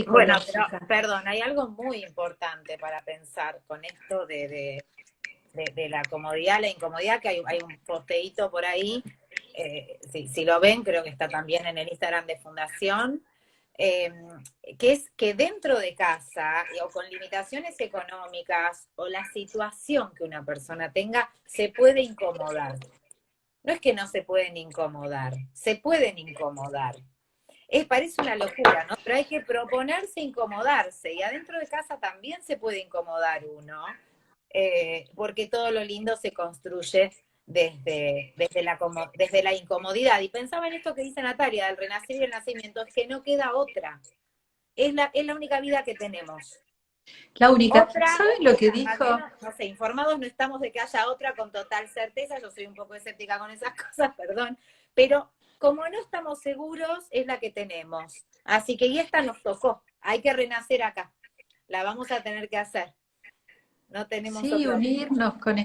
Bueno, pero psicológica. perdón, hay algo muy importante para pensar con esto de la comodidad, la incomodidad, que hay un posteíto por ahí, si lo ven, creo que está también en el Instagram de Fundación, eh, que es que dentro de casa o con limitaciones económicas o la situación que una persona tenga, se puede incomodar. No es que no se pueden incomodar, se pueden incomodar. Parece una locura, ¿no? Pero hay que proponerse incomodarse y adentro de casa también se puede incomodar uno, porque todo lo lindo se construye desde la incomodidad. Y pensaba en esto que dice Natalia, del renacer y el nacimiento, es que no queda otra. Es la única vida que tenemos. La única. Otra, ¿Saben lo que al dijo? menos, no sé, informados no estamos de que haya otra con total certeza, yo soy un poco escéptica con esas cosas, perdón, pero como no estamos seguros, es la que tenemos. Así que y esta nos tocó, hay que renacer acá, la vamos a tener que hacer, no tenemos Sí, otra opción. unirnos con...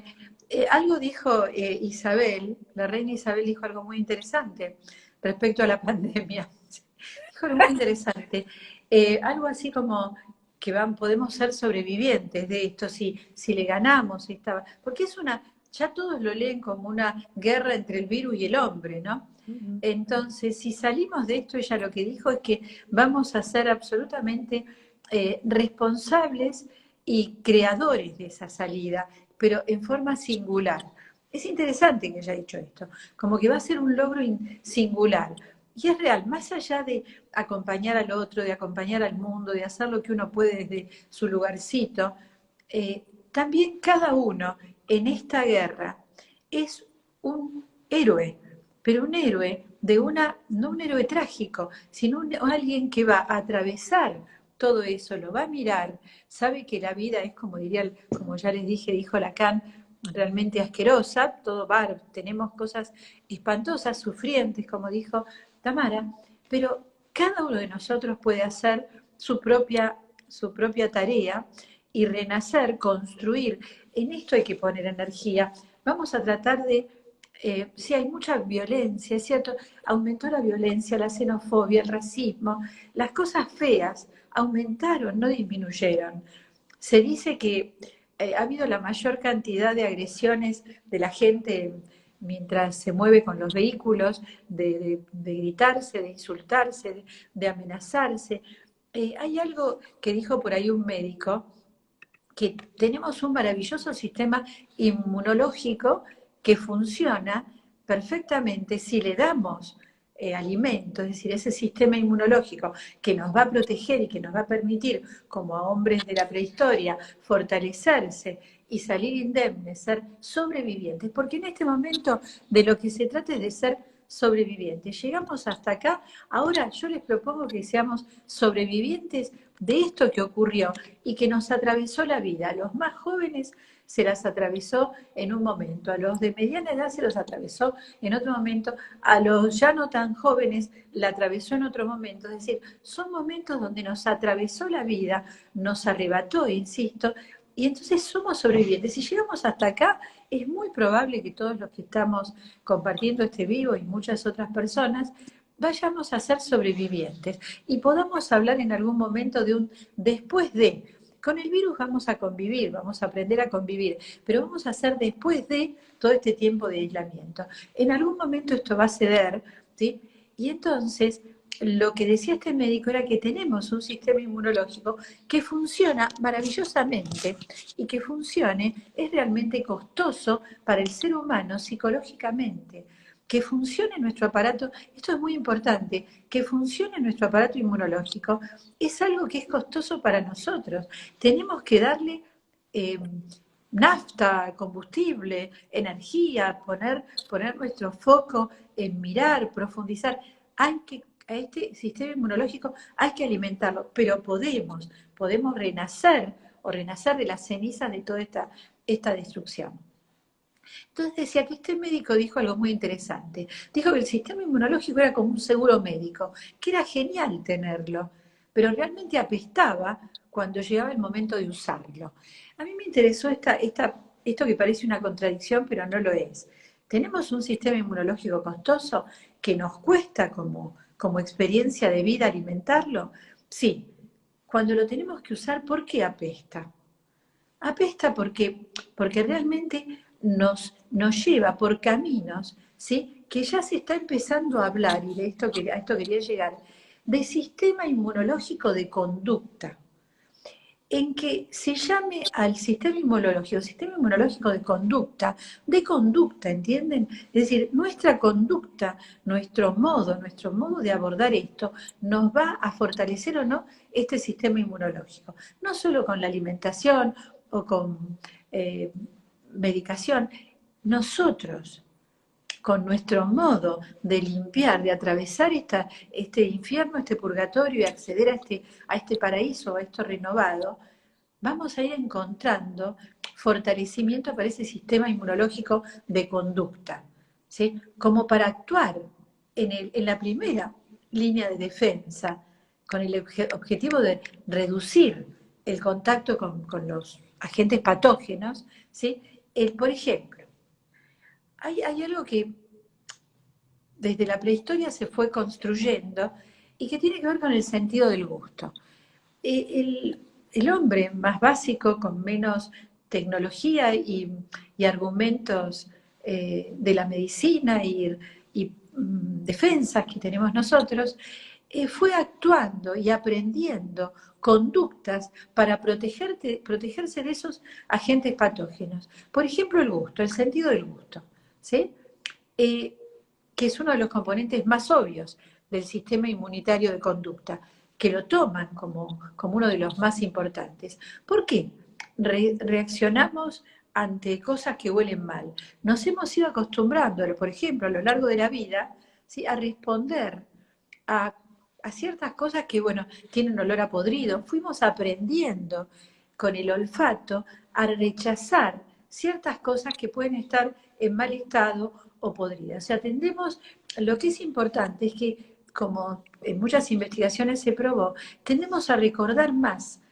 algo dijo Isabel, la reina Isabel dijo algo muy interesante respecto a la pandemia. Dijo algo muy interesante. Algo así como que podemos ser sobrevivientes de esto, si le ganamos, porque ya todos lo leen como una guerra entre el virus y el hombre, ¿no? Entonces, si salimos de esto, ella lo que dijo es que vamos a ser absolutamente responsables y creadores de esa salida, pero en forma singular. Es interesante que haya dicho esto, como que va a ser un logro singular. Y es real, más allá de acompañar al otro, de acompañar al mundo, de hacer lo que uno puede desde su lugarcito, también cada uno en esta guerra es un héroe, pero un héroe no un héroe trágico, sino alguien que va a atravesar todo eso, lo va a mirar, sabe que la vida es, como ya les dije, dijo Lacan, realmente asquerosa, tenemos cosas espantosas, sufrientes, como dijo Tamara, pero cada uno de nosotros puede hacer su propia tarea y renacer, construir. En esto hay que poner energía. Vamos a tratar si hay mucha violencia, es cierto, aumentó la violencia, la xenofobia, el racismo, las cosas feas aumentaron, no disminuyeron. Se dice que ha habido la mayor cantidad de agresiones de la gente mientras se mueve con los vehículos, de gritarse, de insultarse, de amenazarse. Hay algo que dijo por ahí un médico, que tenemos un maravilloso sistema inmunológico que funciona perfectamente si le damos alimento, es decir, ese sistema inmunológico que nos va a proteger y que nos va a permitir, como a hombres de la prehistoria, fortalecerse y salir indemnes, ser sobrevivientes, porque en este momento de lo que se trata es de ser sobrevivientes. Llegamos hasta acá, ahora yo les propongo que seamos sobrevivientes de esto que ocurrió y que nos atravesó la vida. A los más jóvenes se las atravesó en un momento, a los de mediana edad se los atravesó en otro momento, a los ya no tan jóvenes la atravesó en otro momento. Es decir, son momentos donde nos atravesó la vida, nos arrebató, insisto, y entonces somos sobrevivientes. Si llegamos hasta acá, es muy probable que todos los que estamos compartiendo este vivo y muchas otras personas vayamos a ser sobrevivientes y podamos hablar en algún momento de un después de. Con el virus vamos a convivir, vamos a aprender a convivir, pero vamos a hacer después de todo este tiempo de aislamiento. En algún momento esto va a ceder, ¿sí? Y entonces lo que decía este médico era que tenemos un sistema inmunológico que funciona maravillosamente, y que funcione es realmente costoso para el ser humano psicológicamente. Que funcione nuestro aparato, esto es muy importante, que funcione nuestro aparato inmunológico es algo que es costoso para nosotros. Tenemos que darle nafta, combustible, energía, poner nuestro foco en mirar, profundizar. A este sistema inmunológico hay que alimentarlo, pero podemos renacer o renacer de las cenizas de toda esta destrucción. Entonces decía que este médico dijo algo muy interesante. Dijo que el sistema inmunológico era como un seguro médico, que era genial tenerlo, pero realmente apestaba cuando llegaba el momento de usarlo. A mí me interesó esto que parece una contradicción, pero no lo es. Tenemos un sistema inmunológico costoso que nos cuesta como experiencia de vida alimentarlo. Sí, cuando lo tenemos que usar, ¿por qué apesta? Apesta porque realmente nos lleva por caminos, ¿sí? Que ya se está empezando a hablar, y a esto quería llegar, de sistema inmunológico de conducta, en que se llame al sistema inmunológico de conducta, ¿entienden? Es decir, nuestra conducta, nuestro modo de abordar esto, nos va a fortalecer o no este sistema inmunológico. No solo con la alimentación o con medicación, nosotros, con nuestro modo de limpiar, de atravesar este infierno, este purgatorio y acceder a este paraíso, a esto renovado, vamos a ir encontrando fortalecimiento para ese sistema inmunológico de conducta, ¿sí? Como para actuar en la primera línea de defensa, con el objetivo de reducir el contacto con los agentes patógenos, ¿sí? Por ejemplo, hay algo que desde la prehistoria se fue construyendo y que tiene que ver con el sentido del gusto. El hombre más básico, con menos tecnología y argumentos de la medicina y defensas que tenemos nosotros, fue actuando y aprendiendo conductas para protegerse de esos agentes patógenos. Por ejemplo, el gusto, el sentido del gusto, ¿sí? Que es uno de los componentes más obvios del sistema inmunitario de conducta, que lo toman como uno de los más importantes. ¿Por qué? Reaccionamos ante cosas que huelen mal. Nos hemos ido acostumbrando, por ejemplo, a lo largo de la vida, ¿sí? A responder a ciertas cosas que, bueno, tienen olor a podrido. Fuimos aprendiendo con el olfato a rechazar ciertas cosas que pueden estar en mal estado o podridas. O sea, lo que es importante es que, como en muchas investigaciones se probó, tendemos a recordar más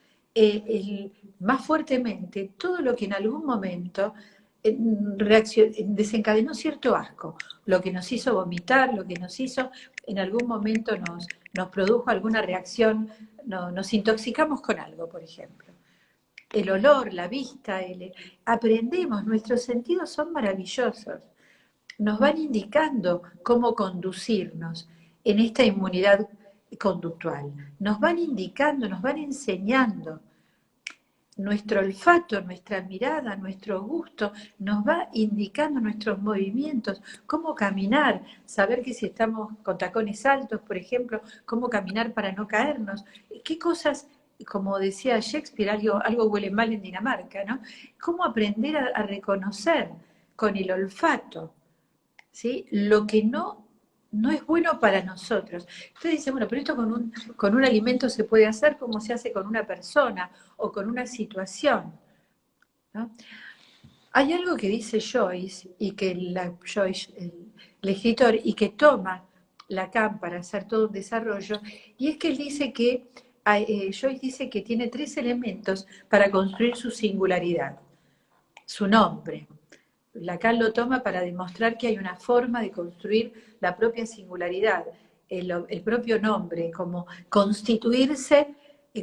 fuertemente todo lo que en algún momento desencadenó cierto asco, lo que nos hizo vomitar, lo que nos hizo, en algún momento nos produjo alguna reacción, nos intoxicamos con algo, por ejemplo. El olor, la vista, aprendemos, nuestros sentidos son maravillosos. nos van indicando cómo conducirnos en esta inmunidad conductual. Nos van indicando, nos van enseñando. Nuestro olfato, nuestra mirada, nuestro gusto, nos va indicando nuestros movimientos, cómo caminar, saber que si estamos con tacones altos, por ejemplo, cómo caminar para no caernos, qué cosas, como decía Shakespeare, algo huele mal en Dinamarca, ¿no? Cómo aprender a reconocer con el olfato, ¿sí? Lo que no es bueno para nosotros. Usted dice, bueno, pero esto con un alimento se puede hacer como se hace con una persona o con una situación, ¿no? Hay algo que dice Joyce, y que Joyce, el escritor, y que toma Lacan para hacer todo un desarrollo, y es que él dice que, Joyce dice que tiene 3 elementos para construir su singularidad. Su nombre. Lacan lo toma para demostrar que hay una forma de construir la propia singularidad, el propio nombre, como constituirse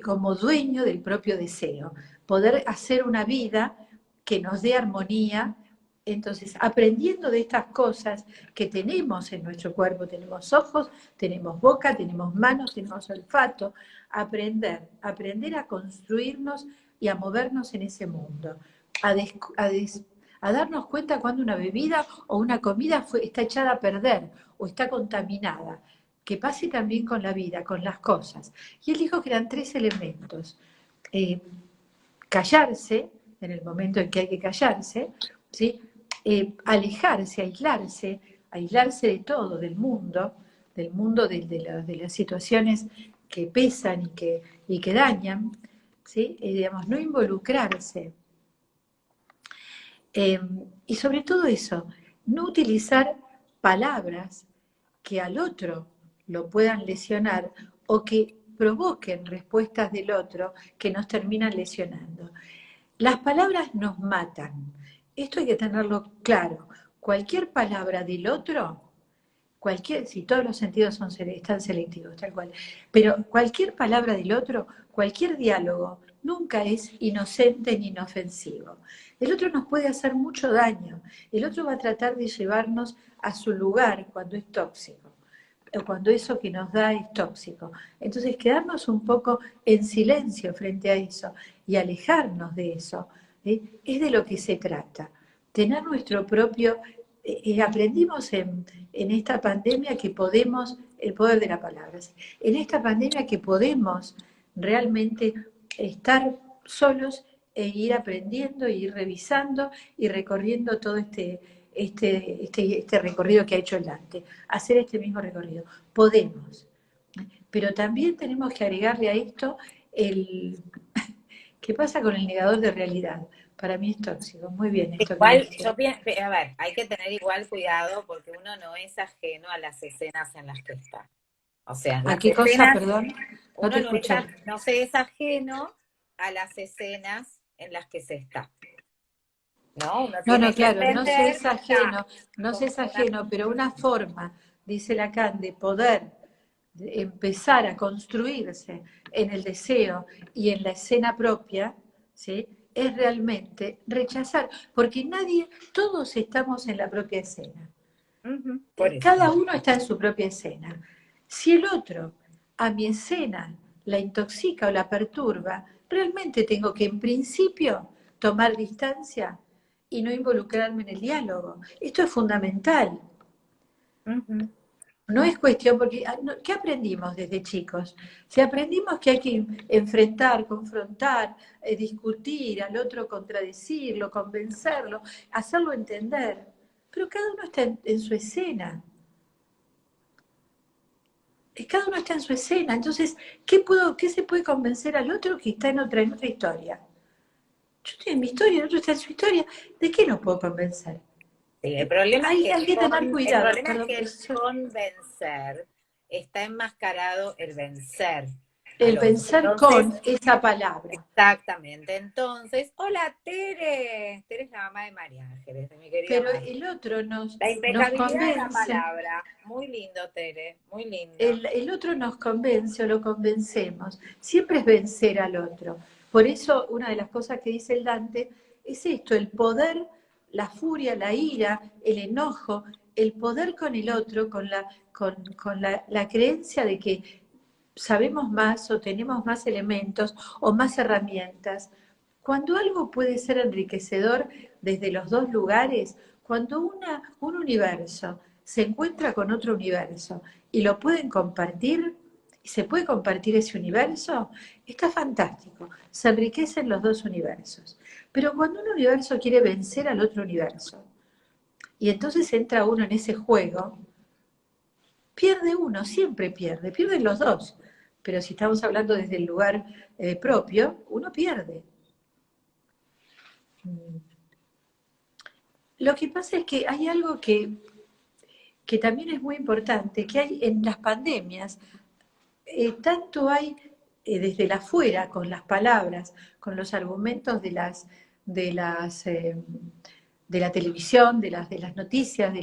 como dueño del propio deseo, poder hacer una vida que nos dé armonía. Entonces, aprendiendo de estas cosas que tenemos en nuestro cuerpo, tenemos ojos, tenemos boca, tenemos manos, tenemos olfato, aprender a construirnos y a movernos en ese mundo, a darnos cuenta cuando una bebida o una comida está echada a perder o está contaminada. Que pase también con la vida, con las cosas. Y él dijo que eran 3 elementos. Callarse, en el momento en que hay que callarse, ¿sí? Alejarse, aislarse de todo, del mundo de las situaciones que pesan y que dañan, ¿sí? Digamos, no involucrarse. Y sobre todo eso, no utilizar palabras que al otro lo puedan lesionar o que provoquen respuestas del otro que nos terminan lesionando. Las palabras nos matan. Esto hay que tenerlo claro. Cualquier palabra del otro, si todos los sentidos están selectivos, tal cual, pero cualquier palabra del otro, cualquier diálogo, nunca es inocente ni inofensivo. El otro nos puede hacer mucho daño, el otro va a tratar de llevarnos a su lugar cuando es tóxico, o cuando eso que nos da es tóxico. Entonces, quedarnos un poco en silencio frente a eso y alejarnos de eso, es de lo que se trata. Tener nuestro propio... aprendimos en esta pandemia que podemos, el poder de la palabra, en esta pandemia que podemos realmente estar solos e ir aprendiendo, e ir revisando y recorriendo todo este recorrido que ha hecho el Dante, hacer este mismo recorrido. Podemos, pero también tenemos que agregarle a esto ¿qué pasa con el negador de realidad? Para mí es tóxico. Muy bien esto que Igual, dice. a ver, hay que tener igual cuidado porque uno no es ajeno a las escenas en las que está. O sea, ¿A las qué cosa, escenas, perdón? No uno te escuché. no se es ajeno a las escenas en las que se está. ¿No? Uno No, no, tiene que claro, entender que está no se como es ajeno, pero una forma, dice Lacan, de poder empezar a construirse en el deseo y en la escena propia, ¿sí? Es realmente rechazar, porque todos estamos en la propia escena. por eso. Cada uno está en su propia escena. Si el otro a mi escena la intoxica o la perturba, realmente tengo que en principio tomar distancia y no involucrarme en el diálogo. Esto es fundamental. No es cuestión, porque ¿qué aprendimos desde chicos? Si aprendimos que hay que enfrentar, confrontar, discutir al otro, contradecirlo, convencerlo, hacerlo entender, pero cada uno está en su escena. Cada uno está en su escena, entonces, ¿qué se puede convencer al otro que está en otra historia? Yo estoy en mi historia, el otro está en su historia, ¿de qué no puedo convencer? Sí, el problema es Hay que tener el cuidado, problema es perdón. que el convencer está enmascarado el vencer El al otro. vencer Entonces, con esa palabra. exactamente. Entonces, hola Tere. Tere es la mamá de María Ángeles, de mi querida Pero madre. el otro La nos impecabilidad de la convence, palabra. Muy lindo, Tere, muy lindo. el otro nos convence o lo convencemos. Siempre es vencer al otro. Por eso, una de las cosas que dice el Dante es esto, el poder, la furia, la ira, el enojo, el poder con el otro, con la creencia de que sabemos más o tenemos más elementos o más herramientas. Cuando algo puede ser enriquecedor desde los dos lugares, cuando un universo se encuentra con otro universo y lo pueden compartir, y se puede compartir ese universo, está fantástico. Se enriquecen los dos universos. Pero cuando un universo quiere vencer al otro universo, y entonces entra uno en ese juego, pierde uno, siempre pierde, pierden los dos. Pero si estamos hablando desde el lugar propio, uno pierde. Lo que pasa es que hay algo que también es muy importante, que hay en las pandemias, tanto hay desde la afuera, con las palabras, con los argumentos de la televisión, de las noticias,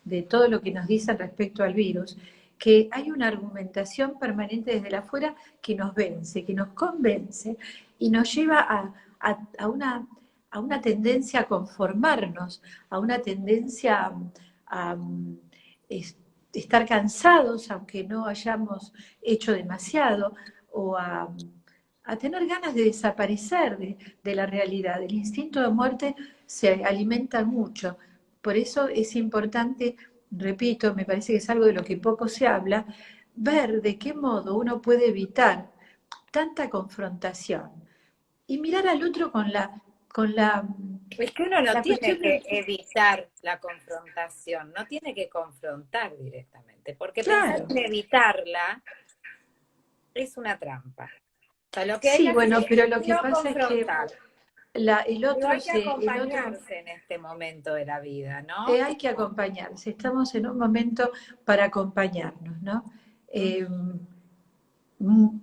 de todo lo que nos dicen respecto al virus, que hay una argumentación permanente desde la afuera que nos vence, que nos convence y nos lleva a una tendencia a conformarnos, a una tendencia a estar cansados, aunque no hayamos hecho demasiado, o a tener ganas de desaparecer de la realidad. El instinto de muerte se alimenta mucho. Por eso es importante, repito, me parece que es algo de lo que poco se habla, ver de qué modo uno puede evitar tanta confrontación y mirar al otro Es que uno no la tiene cuestión que de, evitar la confrontación, no tiene que confrontar directamente, porque pensar claro, en evitarla es una trampa. O sea, lo que hay que sí, hacer bueno, pero lo es que no pasa es que confrontar. el Pero otro hay que se, el otro acompañarse en este momento de la vida, ¿no? hay que acompañarse, estamos en un momento para acompañarnos, ¿no? Eh,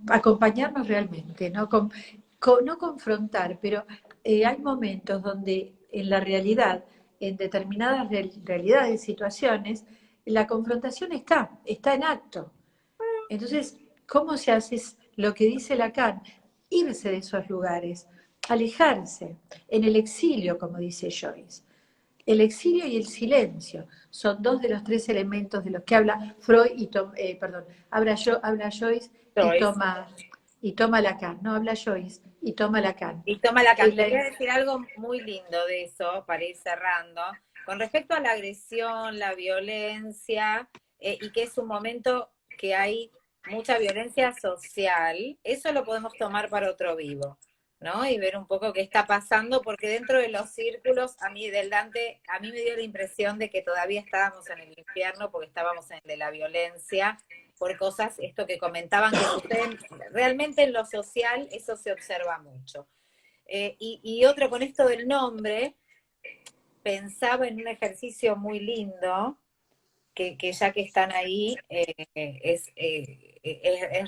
acompañarnos realmente, no confrontar, pero hay momentos donde en la realidad, en determinadas realidades, situaciones, la confrontación está en acto. Entonces, ¿cómo se hace? Es lo que dice Lacan, irse de esos lugares, alejarse, en el exilio, como dice Joyce. El exilio y el silencio son dos de los tres elementos de los que habla Freud habla Joyce Joyce. y toma Lacan, no habla Joyce y toma Lacan. Y toma la can. El- Te voy a decir algo muy lindo de eso, para ir cerrando. Con respecto a la agresión, la violencia, y que es un momento que hay mucha violencia social, eso lo podemos tomar para otro vivo, ¿no? Y ver un poco qué está pasando, porque dentro de los círculos, a mí del Dante, a mí me dio la impresión de que todavía estábamos en el infierno, porque estábamos en el de la violencia, por cosas, esto que comentaban que suceden, realmente en lo social eso se observa mucho. Y otro con esto del nombre, pensaba en un ejercicio muy lindo, que ya que están ahí, es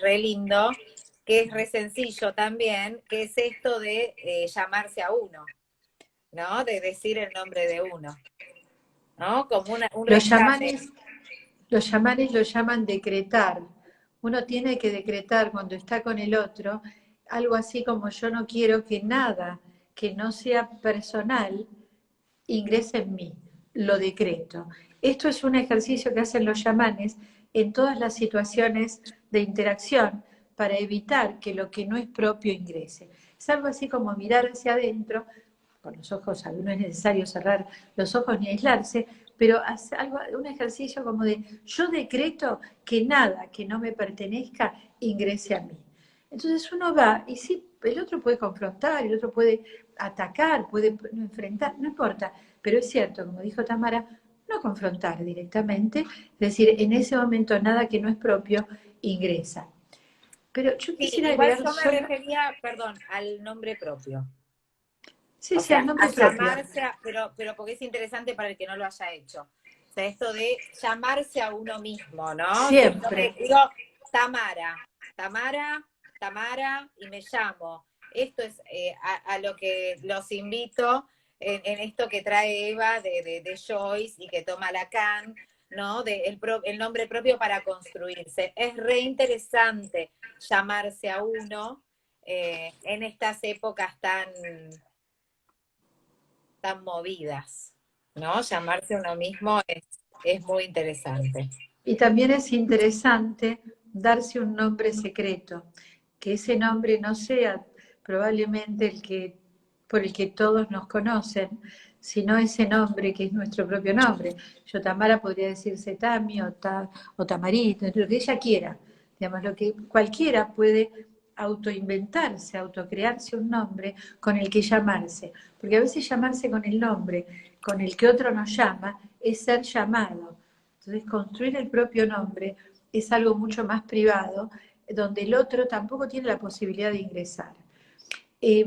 re lindo, que es re sencillo también, que es esto de llamarse a uno, ¿no? De decir el nombre de uno, ¿no? Como un los rescate. chamanes, los chamanes lo llaman decretar. Uno tiene que decretar cuando está con el otro algo así como yo no quiero que nada que no sea personal ingresa en mí, lo decreto. Esto es un ejercicio que hacen los chamanes en todas las situaciones de interacción para evitar que lo que no es propio ingrese. Es algo así como mirar hacia adentro, con los ojos, no es necesario cerrar los ojos ni aislarse, pero un ejercicio como de yo decreto que nada que no me pertenezca ingrese a mí. Entonces uno va y sí, el otro puede confrontar, el otro puede atacar, puede enfrentar, no importa, pero es cierto, como dijo Tamara, no confrontar directamente, es decir, en ese momento nada que no es propio ingresa. Pero yo Sí, quisiera igual agregar yo me solo, refería, perdón, al nombre propio. sí, O sí, al sea, a nombre propio, llamarse, pero porque es interesante para el que no lo haya hecho. O sea, esto de llamarse a uno mismo, ¿no? Si yo me siempre. digo Tamara, Tamara, Tamara, y me llamo. Esto es a lo que los invito en esto que trae Eva de Joyce y que toma Lacan, ¿no? El nombre propio para construirse. Es re interesante llamarse a uno en estas épocas tan movidas, ¿no? Llamarse a uno mismo es muy interesante. Y también es interesante darse un nombre secreto, que ese nombre no sea probablemente el que por el que todos nos conocen, sino ese nombre que es nuestro propio nombre. Yo, Tamara, podría decirse Tami o Tamarito, lo que ella quiera. Digamos, lo que cualquiera puede autoinventarse, autocrearse un nombre con el que llamarse. Porque a veces llamarse con el nombre con el que otro nos llama es ser llamado. Entonces, construir el propio nombre es algo mucho más privado, donde el otro tampoco tiene la posibilidad de ingresar. Eh,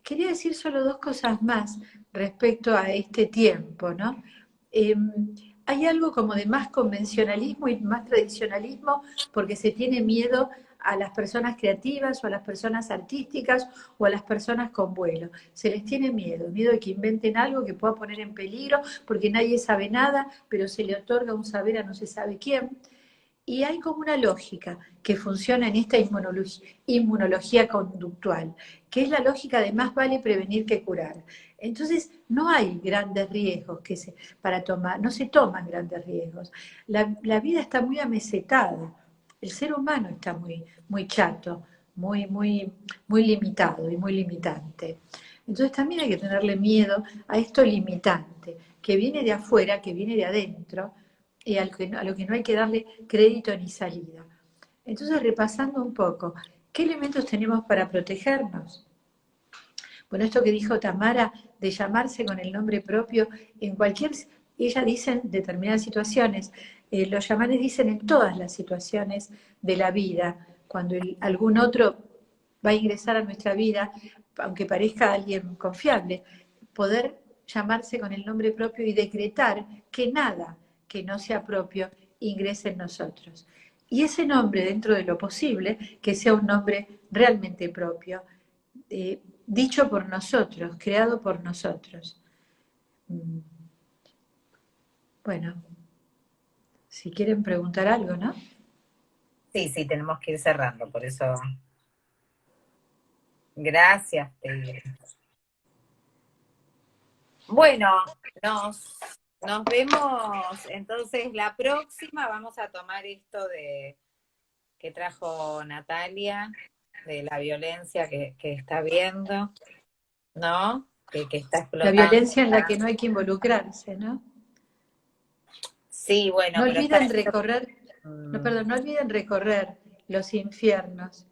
Quería decir solo dos cosas más respecto a este tiempo, ¿no? Eh, Hay algo como de más convencionalismo y más tradicionalismo porque se tiene miedo a las personas creativas o a las personas artísticas o a las personas con vuelo. Se les tiene miedo, miedo de que inventen algo que pueda poner en peligro porque nadie sabe nada, pero se le otorga un saber a no se sabe quién. Y hay como una lógica que funciona en esta inmunología conductual, que es la lógica de más vale prevenir que curar. Entonces, no hay grandes riesgos para tomar, no se toman grandes riesgos. La vida está muy amesetada, el ser humano está muy chato, muy limitado y muy limitante. Entonces también hay que tenerle miedo a esto limitante, que viene de afuera, que viene de adentro, y a lo que no hay que darle crédito ni salida. Entonces, repasando un poco, ¿qué elementos tenemos para protegernos? Bueno, esto que dijo Tamara, de llamarse con el nombre propio en ella dice en determinadas situaciones, los chamanes dicen en todas las situaciones de la vida, cuando algún otro va a ingresar a nuestra vida, aunque parezca alguien confiable, poder llamarse con el nombre propio y decretar que nada que no sea propio ingrese en nosotros. Y ese nombre, dentro de lo posible, que sea un nombre realmente propio, dicho por nosotros, creado por nosotros. Bueno, si quieren preguntar algo, ¿no? Sí, sí, tenemos que ir cerrando, por eso. Gracias, Tere. Bueno, nos vemos entonces la próxima. Vamos a tomar esto de que trajo Natalia, de la violencia que está viendo, ¿no? Que está La explotando. violencia en la que no hay que involucrarse, ¿no? Sí, bueno, No pero está... olviden recorrer, no, Mm, perdón, no olviden recorrer los infiernos,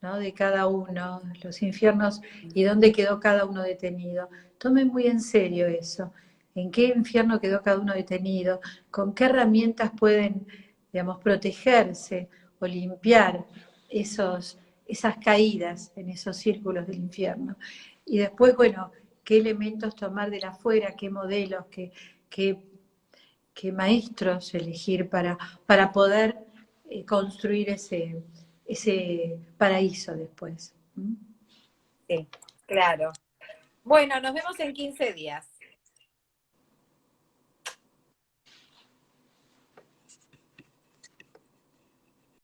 ¿no? De cada uno, los infiernos y dónde quedó cada uno detenido. Tomen muy en serio eso. ¿En qué infierno quedó cada uno detenido? ¿Con qué herramientas pueden, digamos, protegerse o limpiar esas caídas en esos círculos del infierno? Y después, bueno, qué elementos tomar de la afuera, qué modelos, qué qué maestros elegir para poder construir ese paraíso después. ¿Mm? sí, claro. Bueno, nos vemos en 15 días.